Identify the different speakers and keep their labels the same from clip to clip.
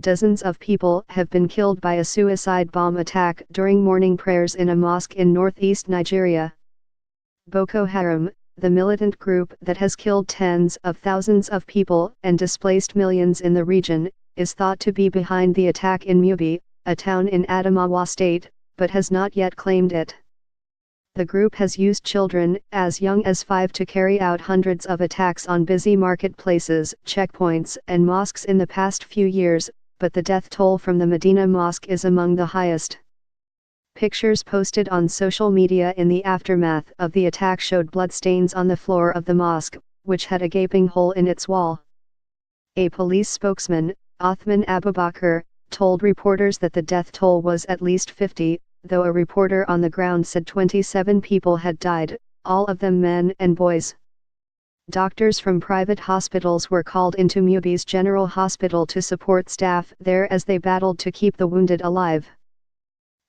Speaker 1: dozens of people have been killed by a suicide bomb attack during morning prayers in a mosque in northeast Nigeria. Boko Haram, the militant group that has killed tens of thousands of people and displaced millions in the region, is thought to be behind the attack in Mubi, a town in Adamawa State, but has not yet claimed it. The group has used children as young as 5 to carry out hundreds of attacks on busy marketplaces, checkpoints, and mosques in the past few years, but the death toll from the Medina Mosque is among the highest. Pictures posted on social media in the aftermath of the attack showed bloodstains on the floor of the mosque, which had a gaping hole in its wall. A police spokesman, Othman Abubakar, told reporters that the death toll was at least 50, though a reporter on the ground said 27 people had died, all of them men and boys. Doctors from private hospitals were called into Mubi's General Hospital to support staff there as they battled to keep the wounded alive.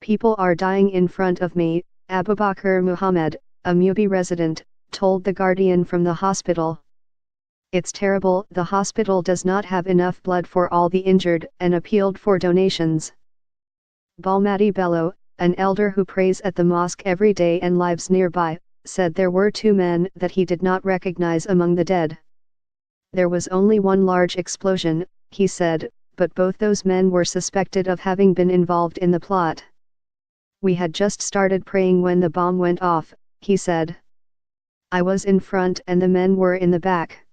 Speaker 1: "People are dying in front of me," Abubakar Muhammad, a Mubi resident, told The Guardian from the hospital. "It's terrible. The hospital does not have enough blood for all the injured," and appealed for donations. Balmati Bello, an elder who prays at the mosque every day and lives nearby, said there were 2 men that he did not recognize among the dead. "There was only one large explosion," he said, "but both those men were suspected of having been involved in the plot. We had just started praying when the bomb went off," he said. "I was in front and the men were in the back."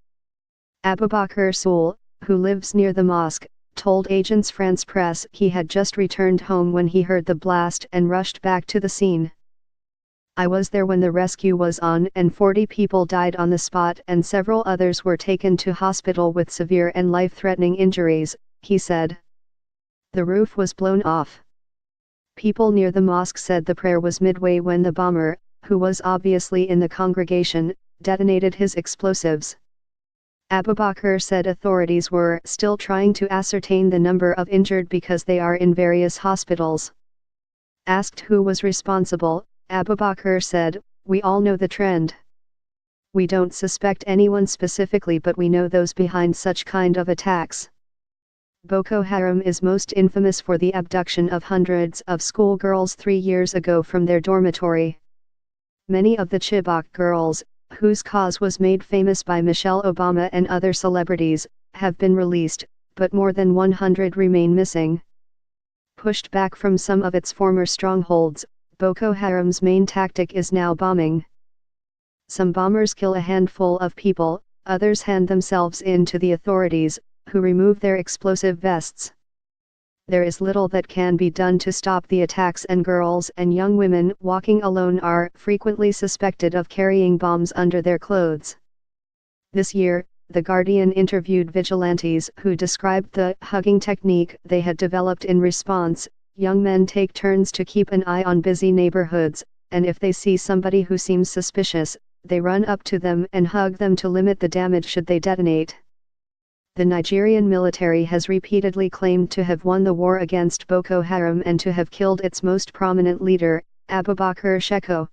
Speaker 1: Abubakar Soul, who lives near the mosque, told Agence France Presse he had just returned home when he heard the blast and rushed back to the scene. "I was there when the rescue was on and 40 people died on the spot and several others were taken to hospital with severe and life-threatening injuries," he said. The roof was blown off. People near the mosque said the prayer was midway when the bomber, who was obviously in the congregation, detonated his explosives. Abubakar said authorities were still trying to ascertain the number of injured because they are in various hospitals. Asked who was responsible, Abubakar said, "We all know the trend. We don't suspect anyone specifically, but we know those behind such kind of attacks." Boko Haram is most infamous for the abduction of hundreds of schoolgirls 3 years ago from their dormitory. Many of the Chibok girls, whose cause was made famous by Michelle Obama and other celebrities, have been released, but more than 100 remain missing. Pushed back from some of its former strongholds, Boko Haram's main tactic is now bombing. Some bombers kill a handful of people, others hand themselves in to the authorities, who remove their explosive vests. There is little that can be done to stop the attacks, and girls and young women walking alone are frequently suspected of carrying bombs under their clothes. This year, The Guardian interviewed vigilantes who described the hugging technique they had developed in response. Young men take turns to keep an eye on busy neighborhoods, and if they see somebody who seems suspicious, they run up to them and hug them to limit the damage should they detonate. The Nigerian military has repeatedly claimed to have won the war against Boko Haram and to have killed its most prominent leader, Abubakar Shekau.